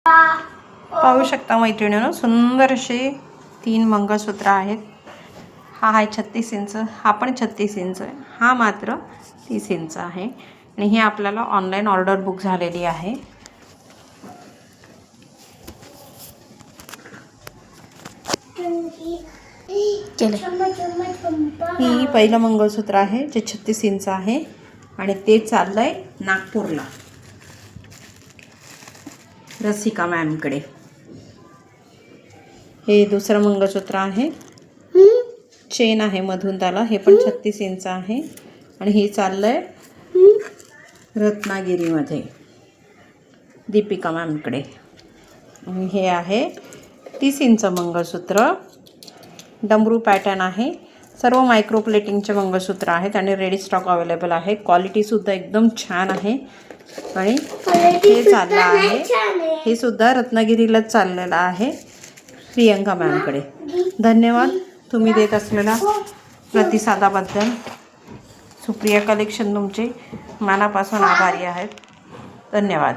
पाहू शकता मैत्रिणींनो, सुंदर असे 3 मंगळसूत्र आहेत. हा आहे 36 इंच, हा पण 36 इंच, हा मात्र 30 इंच आहे. आणि ही आपल्याला ऑनलाईन ऑर्डर बुक झालेली आहे. ही पहिलं मंगळसूत्र आहे जे 36 इंच आहे आणि ते चाललंय नागपूरला रसिका मॅमकडे. हे दुसरं मंगळसूत्र आहे, चेन आहे मधून त्याला, हे पण 36 इंच आहे आणि हे चाललंय रत्नागिरीमध्ये दीपिका मॅमकडे. आणि हे आहे 30 इंच मंगळसूत्र, डमरू पॅटर्न आहे. सर्व मायक्रो प्लेटिंगचे मंगळसूत्र आहेत आणि रेडी स्टॉक अवेलेबल आहे. क्वालिटीसुद्धा एकदम छान आहे. आणि हे चाललं आहे, हे सुद्धा रत्नागिरीलाच चाललेलं आहे प्रियंका मॅमकडे. धन्यवाद तुम्ही देत असलेल्या प्रतिसादाबद्दल. सुप्रिया कलेक्शन तुमचे मनापासून आभारी आहेत. धन्यवाद.